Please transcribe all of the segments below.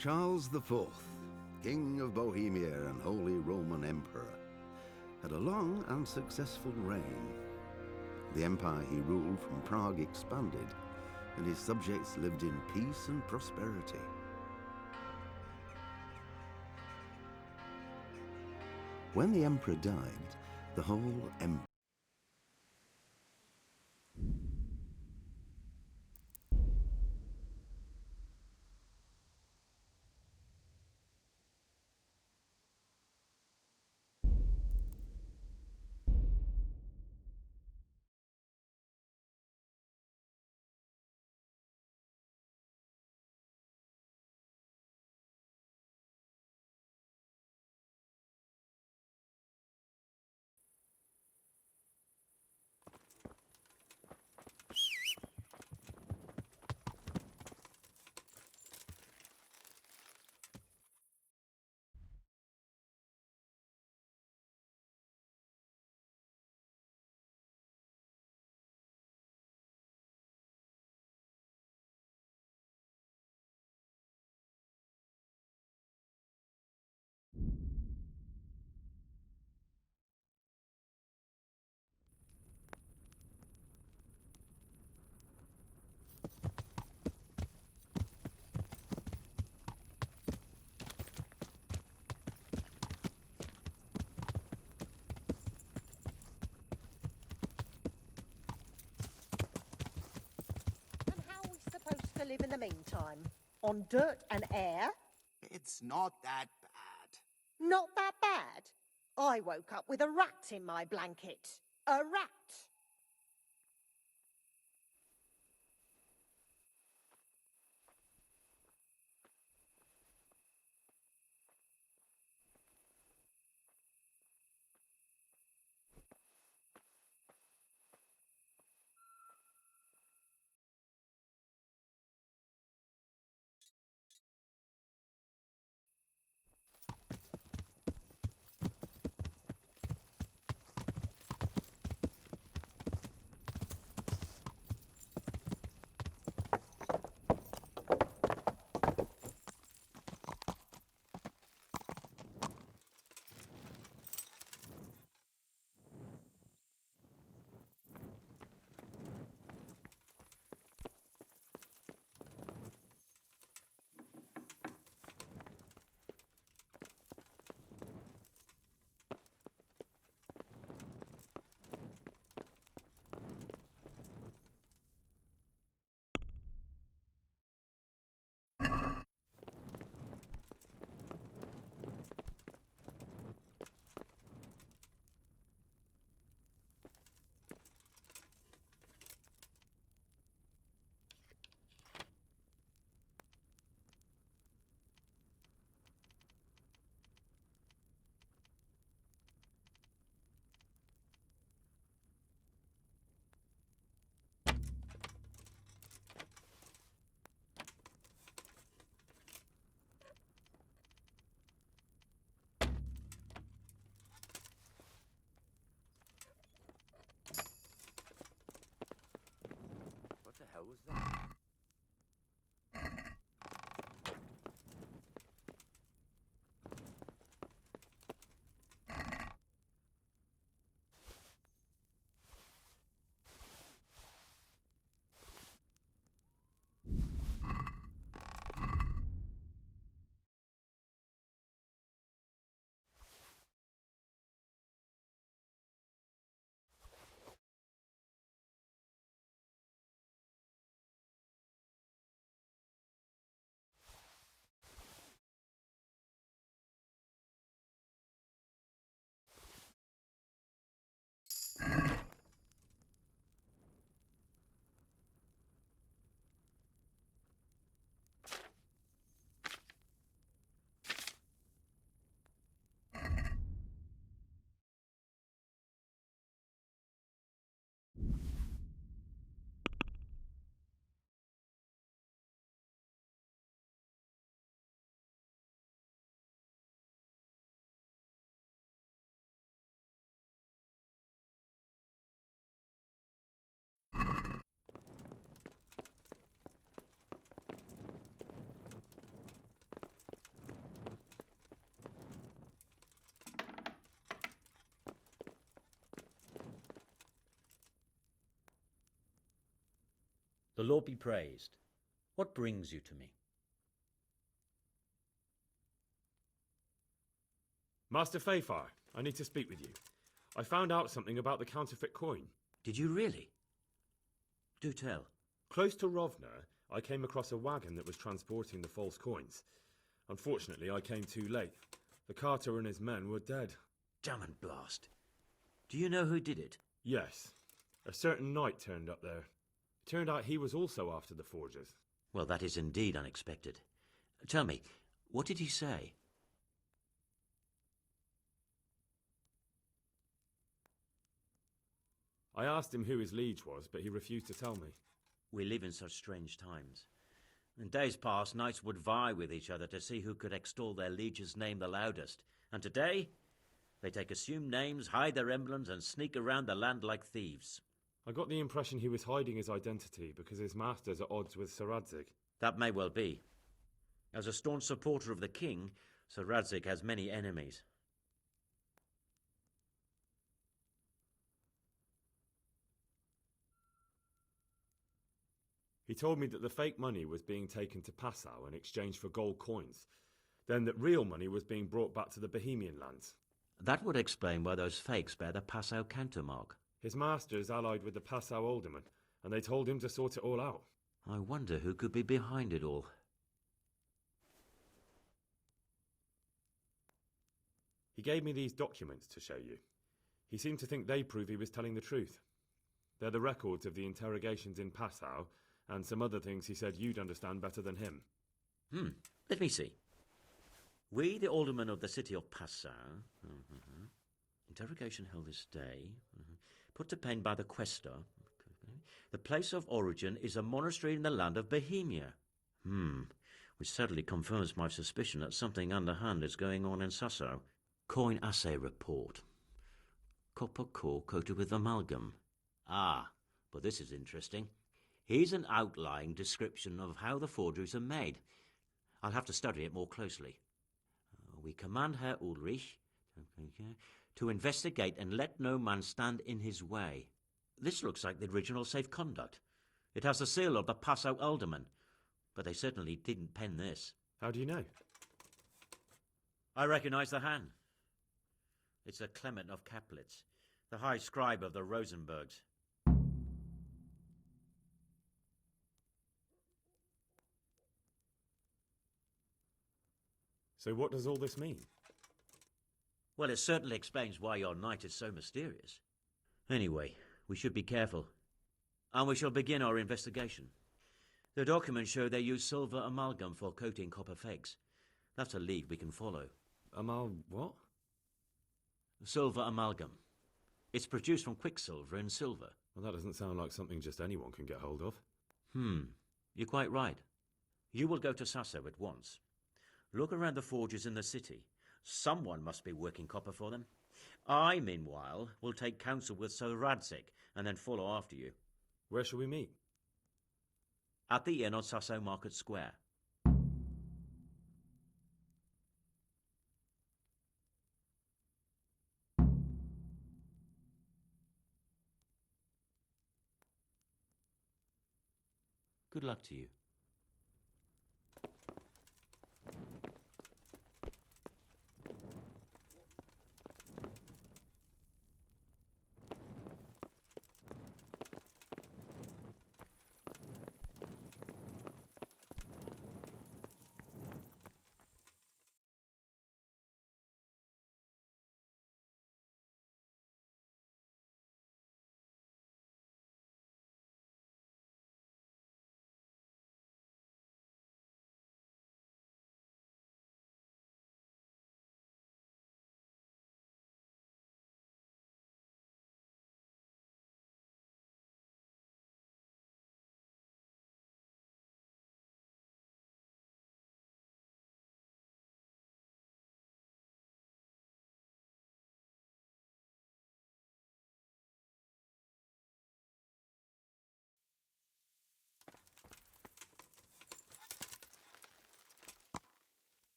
Charles IV, King of Bohemia and Holy Roman Emperor, had a long and successful reign. The empire he ruled from Prague expanded, and his subjects lived in peace and prosperity. When the emperor died, the whole empire to live in the meantime? On dirt and air? It's not that bad. Not that bad. I woke up with a rat in my blanket. A rat. The Lord be praised. What brings you to me? Master Fayfar, I need to speak with you. I found out something about the counterfeit coin. Did you really? Do tell. Close to Rovna, I came across a wagon that was transporting the false coins. Unfortunately, I came too late. The carter and his men were dead. Damn and blast. Do you know who did it? Yes. A certain knight turned up there. It turned out he was also after the forgers. Well, that is indeed unexpected. Tell me, what did he say? I asked him who his liege was, but he refused to tell me. We live in such strange times. In days past, knights would vie with each other to see who could extol their liege's name the loudest. And today, they take assumed names, hide their emblems, and sneak around the land like thieves. I got the impression he was hiding his identity because his master's at odds with Sir Radzig. That may well be. As a staunch supporter of the king, Sir Radzig has many enemies. He told me that the fake money was being taken to Passau in exchange for gold coins, then that real money was being brought back to the Bohemian lands. That would explain why those fakes bear the Passau countermark. His master's allied with the Passau alderman, and they told him to sort it all out. I wonder who could be behind it all. He gave me these documents to show you. He seemed to think they prove he was telling the truth. They're the records of the interrogations in Passau, and some other things he said you'd understand better than him. Let me see. We, the aldermen of the city of Passau, interrogation held this day, put to pain by the quaestor. The place of origin is a monastery in the land of Bohemia. Which sadly confirms my suspicion that something underhand is going on in Sasso. Coin assay report. Copper core coated with amalgam. Ah, but this is interesting. Here's an outline description of how the forgeries are made. I'll have to study it more closely. We command Herr Ulrich to investigate and let no man stand in his way. This looks like the original safe conduct. It has the seal of the Passau alderman, but they certainly didn't pen this. How do you know? I recognize the hand. It's a Clement of Kaplitz, the high scribe of the Rosenbergs. So what does all this mean? Well, it certainly explains why your knight is so mysterious. Anyway, we should be careful. And we shall begin our investigation. The documents show they use silver amalgam for coating copper fakes. That's a lead we can follow. What? Silver amalgam. It's produced from quicksilver and silver. Well, that doesn't sound like something just anyone can get hold of. You're quite right. You will go to Sasso at once. Look around the forges in the city. Someone must be working copper for them. I, meanwhile, will take counsel with Sir Radzig and then follow after you. Where shall we meet? At the inn on Sasso Market Square. Good luck to you.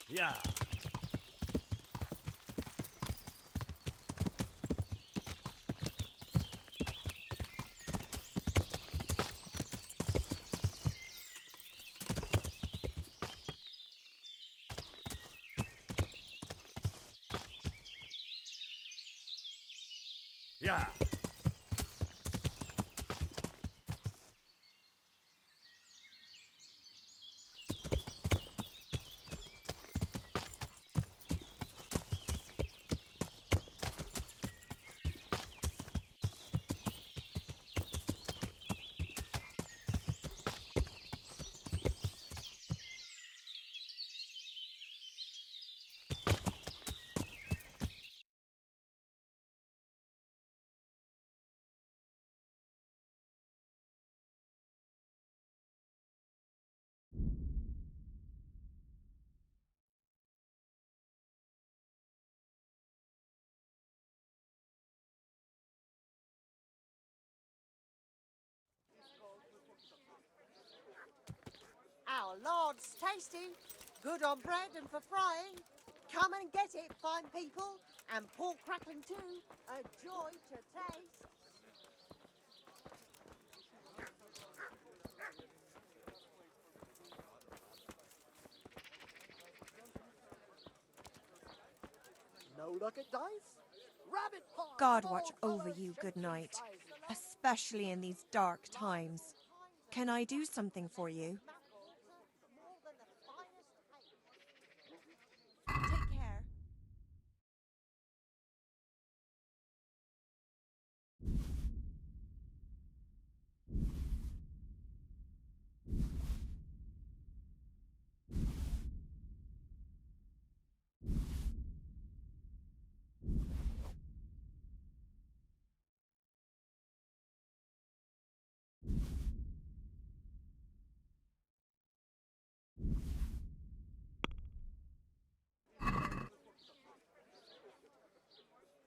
Yeah. Yeah. Our lard's tasty. Good on bread and for frying. Come and get it, fine people. And pork crackling too. A joy to taste. No luck at dice? Rabbit pie! God watch over you, good night, especially in these dark times. Can I do something for you? Take care.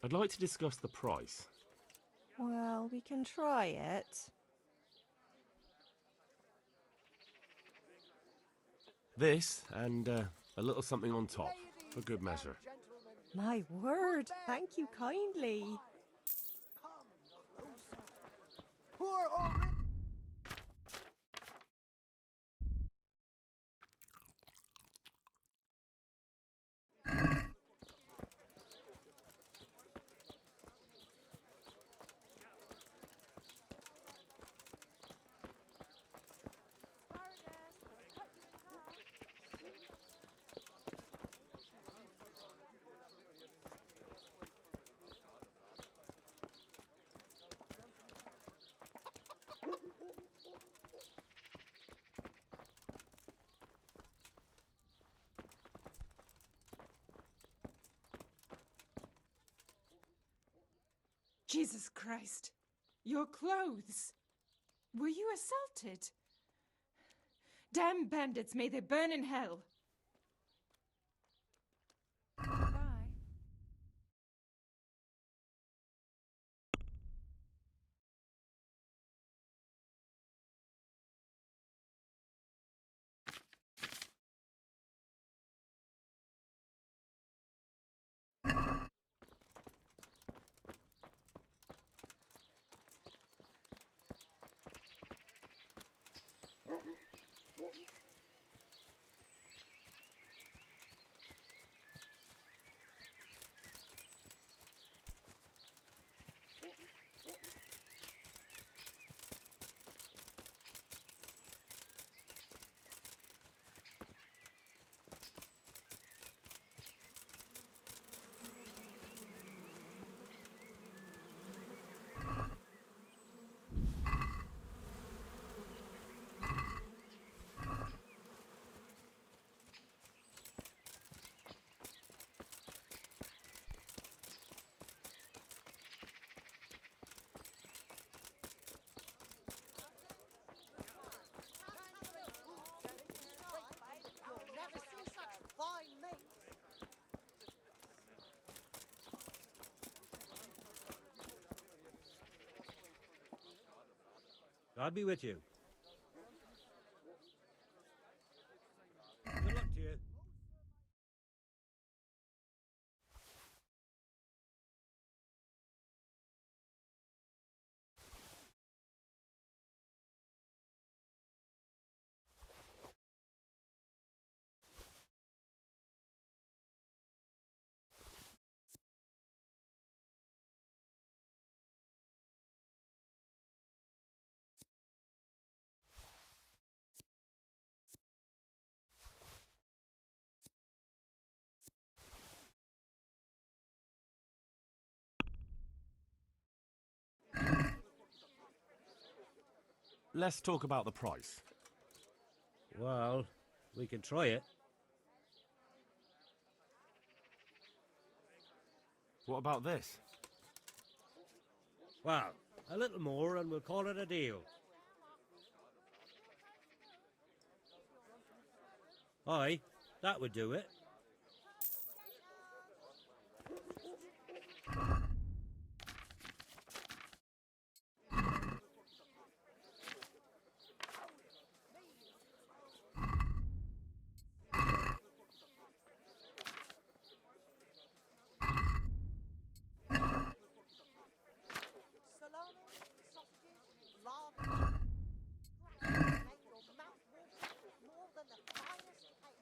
I'd like to discuss the price. Well, we can try it. This, and a little something on top, for good measure. My word, thank you kindly. Poor old... Jesus Christ! Your clothes! Were you assaulted? Damn bandits, may they burn in hell! Bye. You'll never see such fine meat. God be with you. let's talk about the price. Well, we can try it. What about this? Well, a little more and we'll call it a deal. Aye, that would do it. Salami, sausages, lard, make your mouth water more than the finest cake.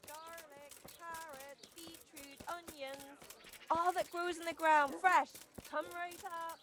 Garlic, carrots, beetroot, onions. All that grows in the ground, fresh. Come right up.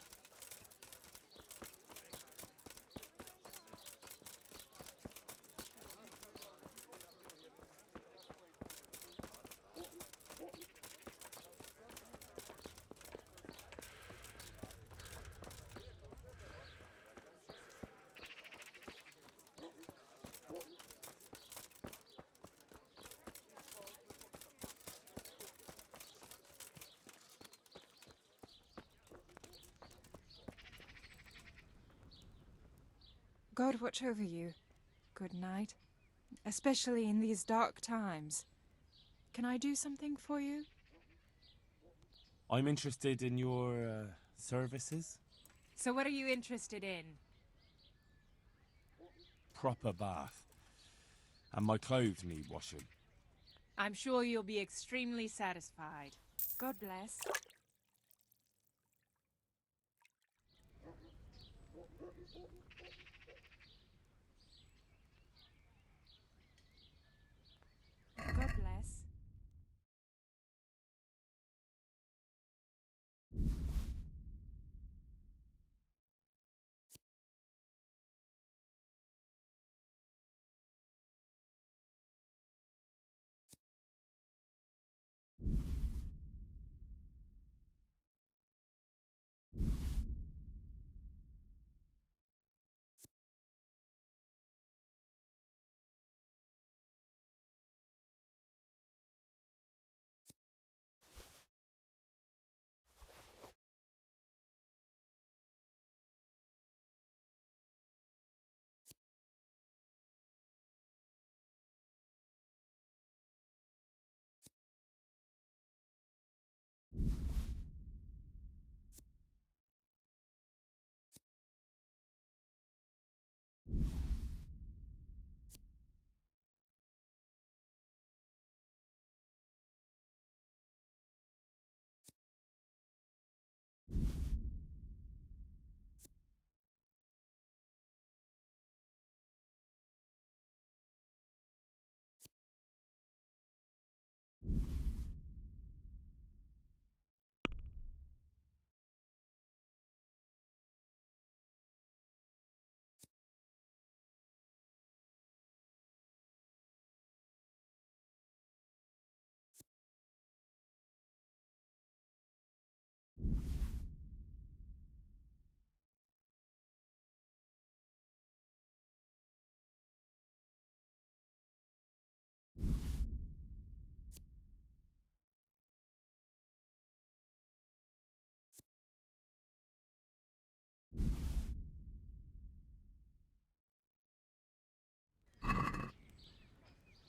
God watch over you. Good night. Especially in these dark times. Can I do something for you? I'm interested in your services. So what are you interested in? Proper bath. And my clothes need washing. I'm sure you'll be extremely satisfied. God bless. God bless.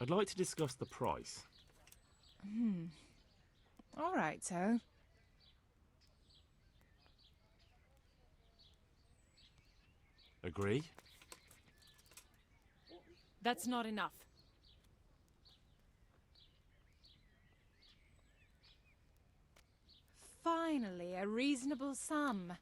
I'd like to discuss the price. All right, so. Agree? That's not enough. Finally, a reasonable sum.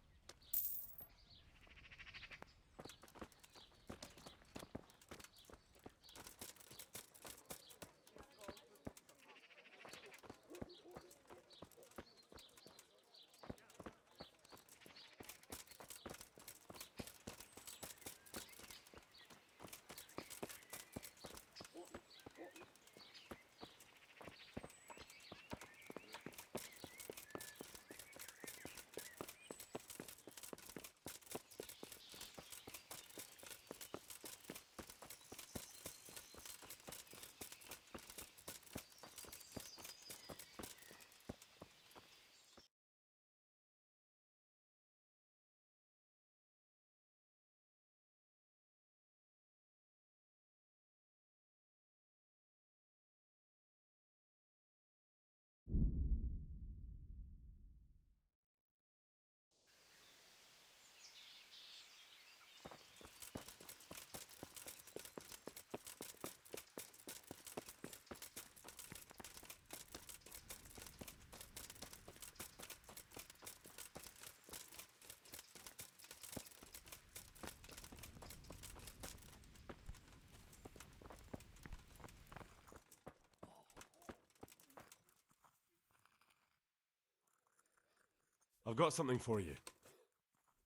I've got something for you.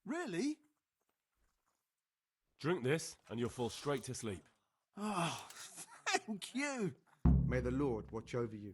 Really? Drink this, and you'll fall straight to sleep. Oh, thank you. May the Lord watch over you.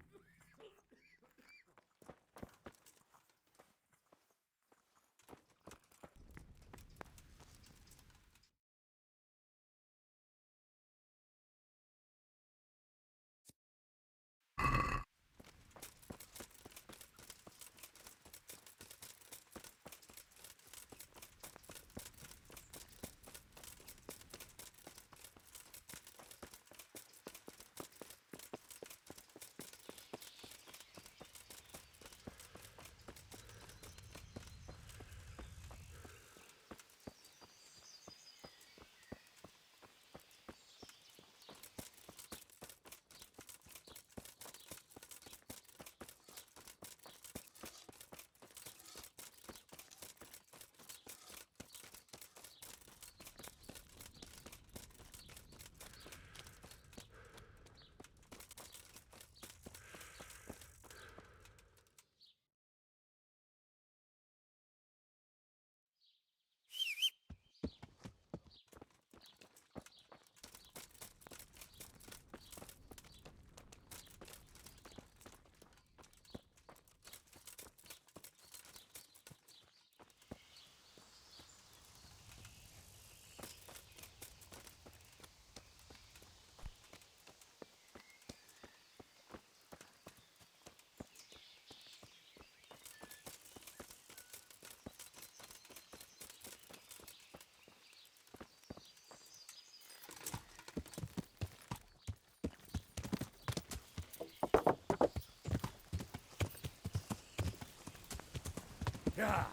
Yeah.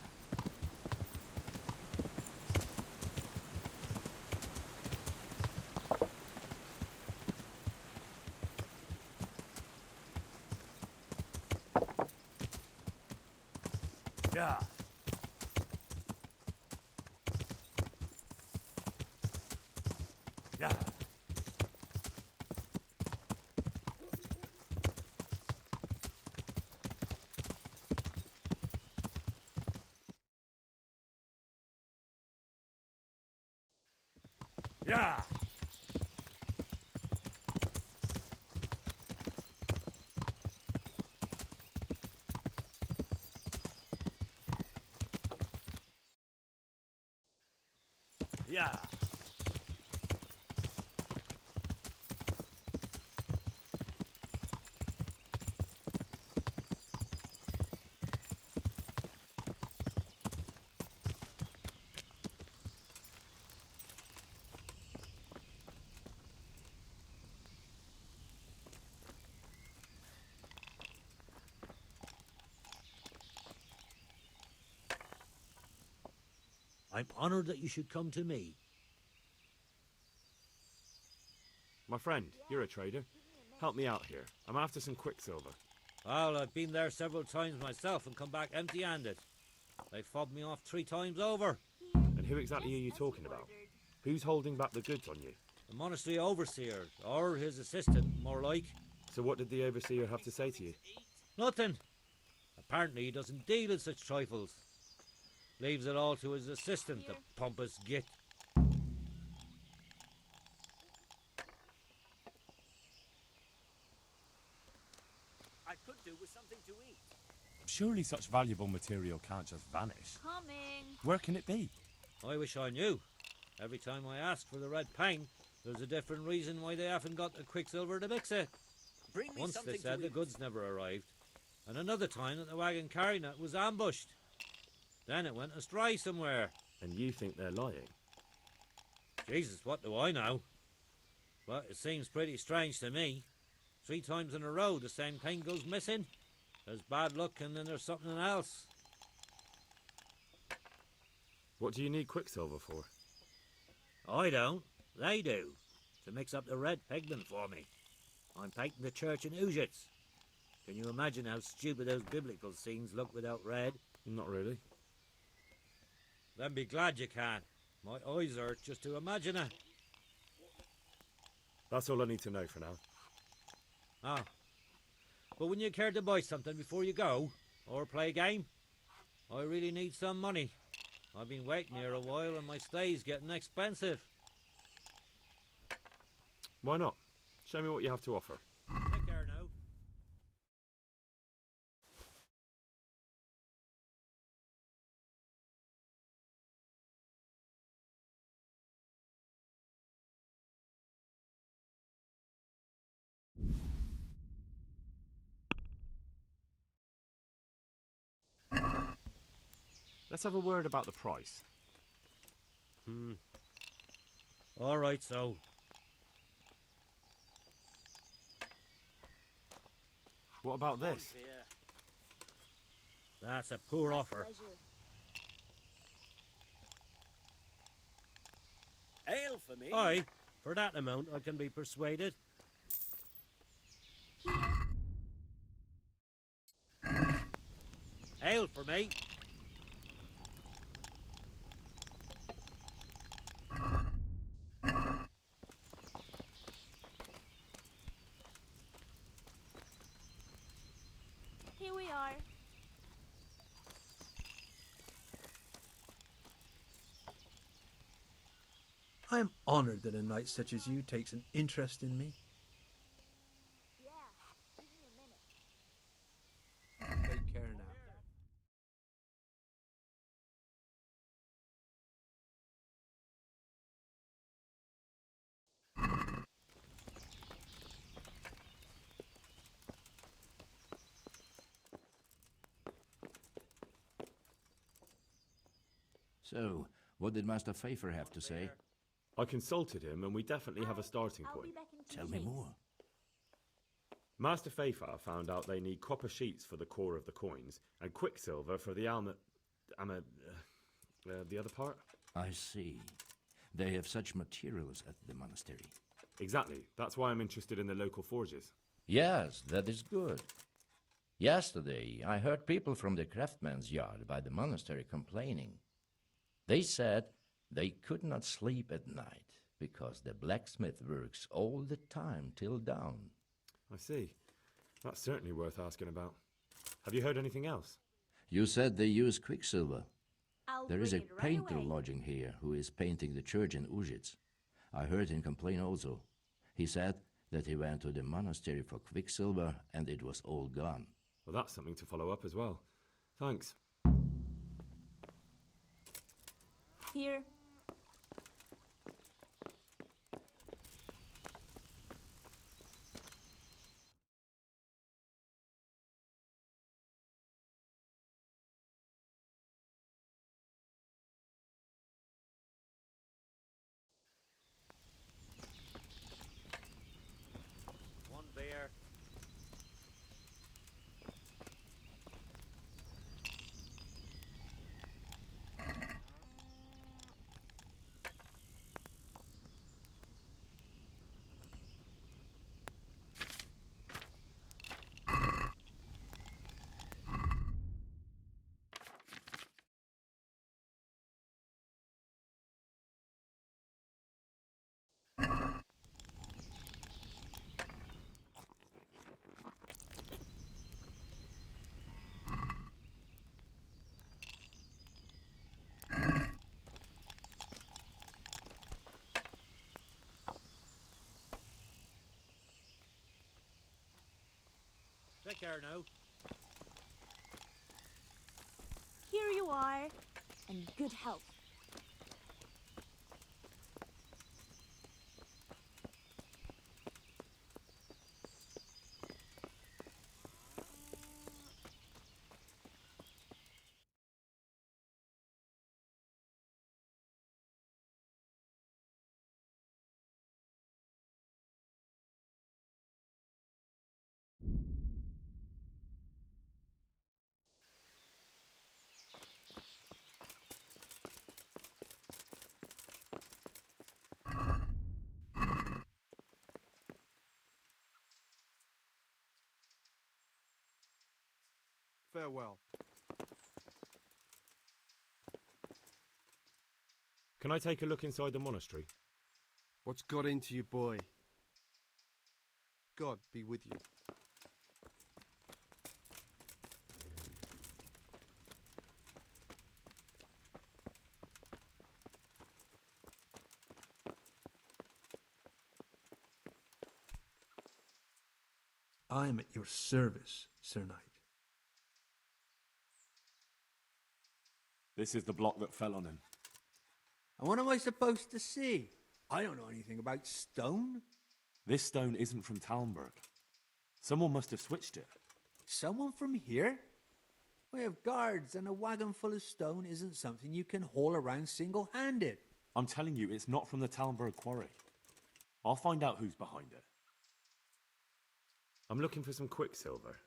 Yeah. Yeah. Yeah. Yeah. I'm honoured that you should come to me. My friend, you're a trader. Help me out here. I'm after some quicksilver. Well, I've been there several times myself and come back empty-handed. They fobbed me off 3 times over. And who exactly are you talking about? Who's holding back the goods on you? The monastery overseer, or his assistant, more like. So what did the overseer have to say to you? Nothing. Apparently he doesn't deal in such trifles. Leaves it all to his assistant, the pompous git. I could do with something to eat. Surely such valuable material can't just vanish. Coming. Where can it be? I wish I knew. Every time I ask for the red paint, there's a different reason why they haven't got the quicksilver to mix it. Bring me Once something they said to the eat. goods never arrived, and another time that the wagon carrying it was ambushed. Then it went astray somewhere. And you think they're lying? Jesus, what do I know? But it seems pretty strange to me. 3 times in a row the same thing goes missing. There's bad luck and then there's something else. What do you need quicksilver for? I don't. They do. To mix up the red pigment for me. I'm painting the church in Ujits. Can you imagine how stupid those biblical scenes look without red? Not really. Then be glad you can. My eyes hurt just to imagine it. That's all I need to know for now. Ah. But wouldn't you care to buy something before you go? Or play a game? I really need some money. I've been waiting here a while and my stay's getting expensive. Why not? Show me what you have to offer. Take care now. Let's have a word about the price. All right, so. What about this? That's a poor offer. Ale for me. Aye, for that amount I can be persuaded. Ale for me. Here we are. I am honoured that a knight such as you takes an interest in me. Yeah, give me a minute. Take care now. So, what did Master Pfeiffer have to say? I consulted him and we definitely have a starting I'll be point. back in 2 Tell me minutes. more. Master Pfeiffer found out they need copper sheets for the core of the coins and quicksilver for the the other part? I see. They have such materials at the monastery. Exactly. That's why I'm interested in the local forges. Yes, that is good. Yesterday, I heard people from the craftsman's yard by the monastery complaining. They said they could not sleep at night because the blacksmith works all the time till dawn. I see. That's certainly worth asking about. Have you heard anything else? You said they use quicksilver. I'll There is a bring it right painter away. lodging here who is painting the church in Ujits. I heard him complain also. He said that he went to the monastery for quicksilver and it was all gone. Well, that's something to follow up as well. Thanks. Here. One beer. Take care now. Here you are, and good health. Farewell. Can I take a look inside the monastery? What's got into you, boy? God be with you. I am at your service, Sir Knight. This is the block that fell on him. And what am I supposed to see? I don't know anything about stone. This stone isn't from Talmberg. Someone must have switched it. Someone from here? We have guards, and a wagon full of stone isn't something you can haul around single-handed. I'm telling you, it's not from the Talmberg quarry. I'll find out who's behind it. I'm looking for some quicksilver.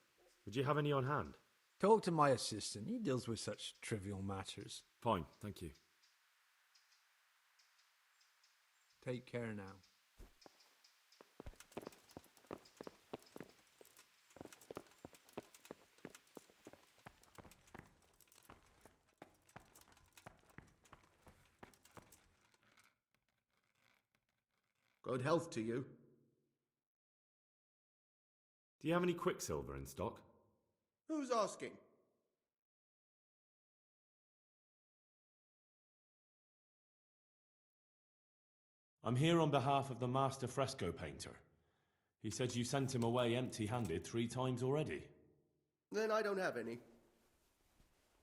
Would you have any on hand? Talk to my assistant. He deals with such trivial matters. Fine, thank you. Take care now. Good health to you. Do you have any quicksilver in stock? Who's asking? I'm here on behalf of the master fresco painter. He said you sent him away empty-handed 3 times already. Then I don't have any.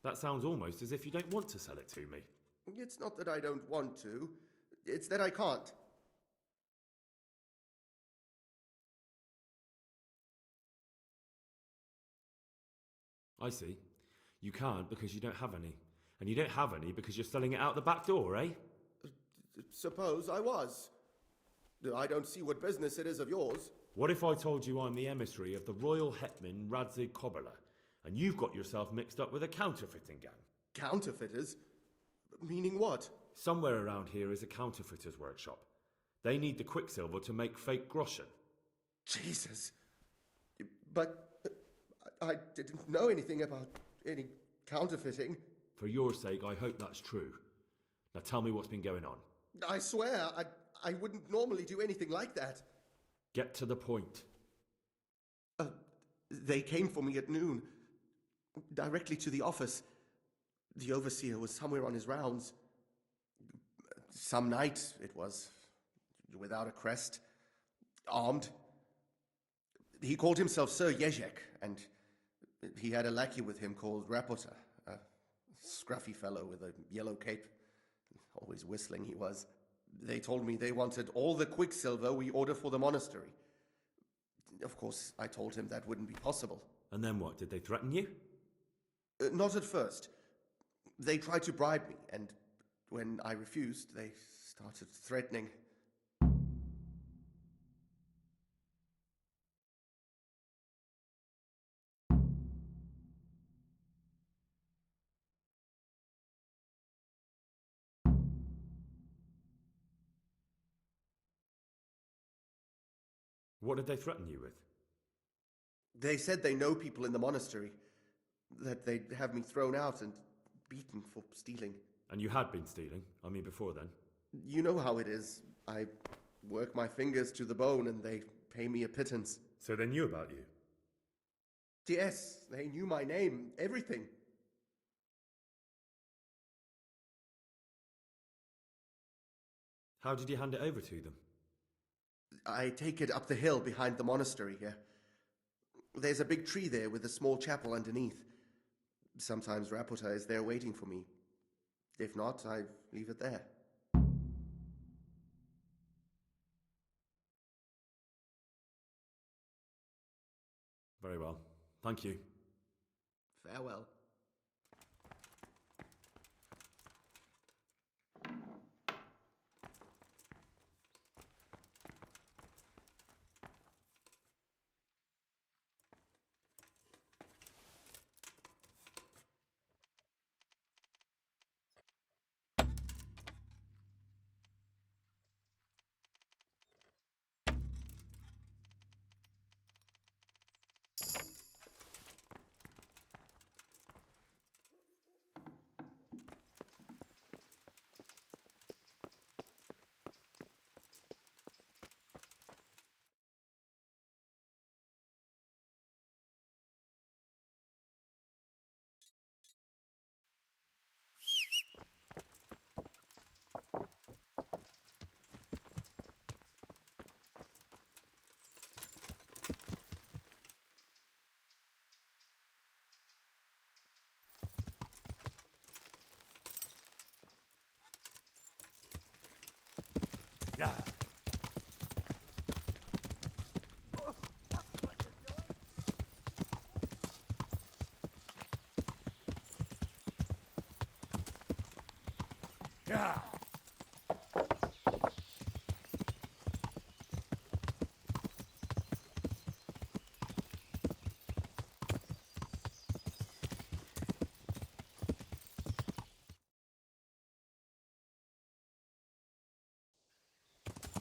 That sounds almost as if you don't want to sell it to me. It's not that I don't want to. It's that I can't. I see. You can't because you don't have any. And you don't have any because you're selling it out the back door, eh? Suppose I was. I don't see what business it is of yours. What if I told you I'm the emissary of the royal hetman Radzig Kobyla, and you've got yourself mixed up with a counterfeiting gang? Counterfeiters? Meaning what? Somewhere around here is a counterfeiter's workshop. They need the quicksilver to make fake groschen. Jesus. But I didn't know anything about any counterfeiting. For your sake, I hope that's true. Now tell me what's been going on. I swear, I wouldn't normally do anything like that. Get to the point. They came for me at noon, directly to the office. The overseer was somewhere on his rounds. Some night, it was, without a crest, armed. He called himself Sir Jezek, and he had a lackey with him called Rapota, a scruffy fellow with a yellow cape. Always whistling he was. They told me they wanted all the quicksilver we order for the monastery. Of course, I told him that wouldn't be possible. And then what? Did they threaten you? Not at first. They tried to bribe me, and when I refused, they started threatening. What did they threaten you with? They said they know people in the monastery, that they'd have me thrown out and beaten for stealing. And you had been stealing? I mean, before then? You know how it is. I work my fingers to the bone and they pay me a pittance. So they knew about you? Yes, they knew my name, everything. How did you hand it over to them? I take it up the hill behind the monastery here. There's a big tree there with a small chapel underneath. Sometimes Rapota is there waiting for me. If not, I leave it there. Very well. Thank you. Farewell. Yeah. Yeah.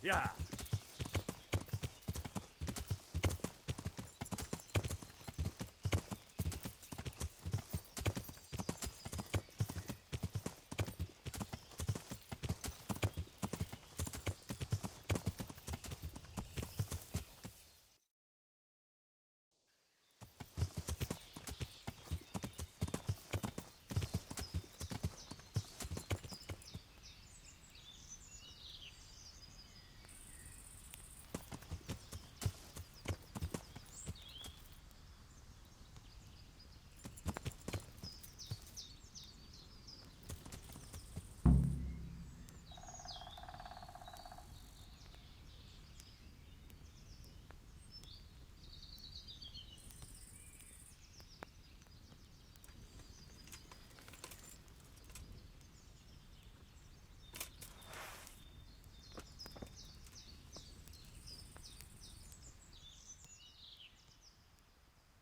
Yeah.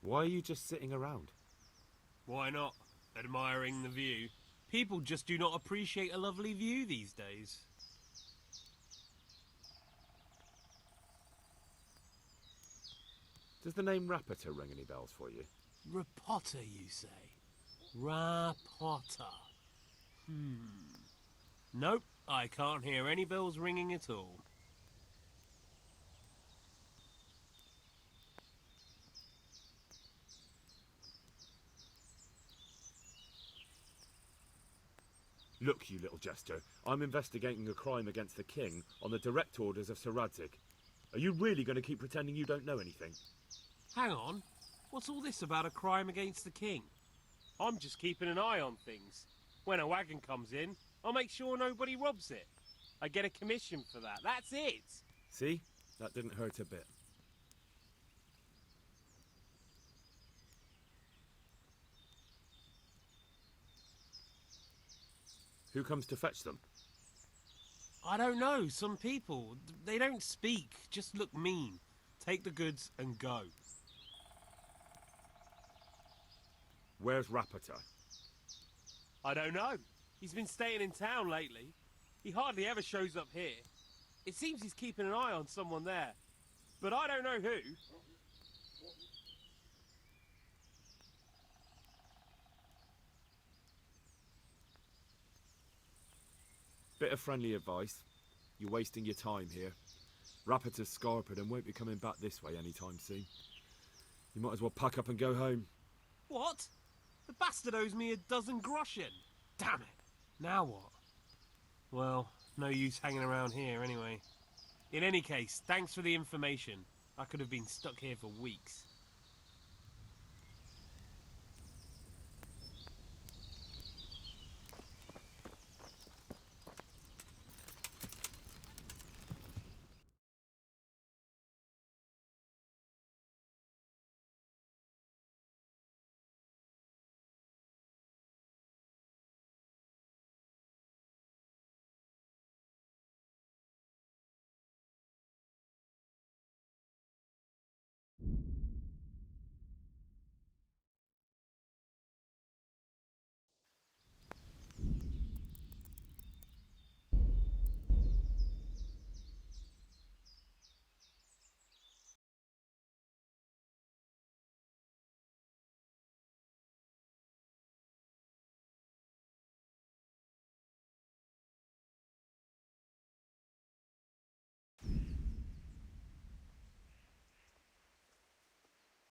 Why are you just sitting around? Why not? Admiring the view. People just do not appreciate a lovely view these days. Does the name Rapota ring any bells for you? Rapota, you say? Rapota. Nope, I can't hear any bells ringing at all. Look, you little jester, I'm investigating a crime against the king on the direct orders of Sir Radzig. Are you really going to keep pretending you don't know anything? Hang on, what's all this about a crime against the king? I'm just keeping an eye on things. When a wagon comes in, I'll make sure nobody robs it. I get a commission for that, that's it! See? That didn't hurt a bit. Who comes to fetch them? I don't know, some people. They don't speak, just look mean. Take the goods and go. Where's Rapota? I don't know. He's been staying in town lately. He hardly ever shows up here. It seems he's keeping an eye on someone there. But I don't know who. Bit of friendly advice. You're wasting your time here. Rapota's scarpered and won't be coming back this way anytime soon. You might as well pack up and go home. What? The bastard owes me 12 groschen. Damn it. Now what? Well, no use hanging around here anyway. In any case, thanks for the information. I could have been stuck here for weeks.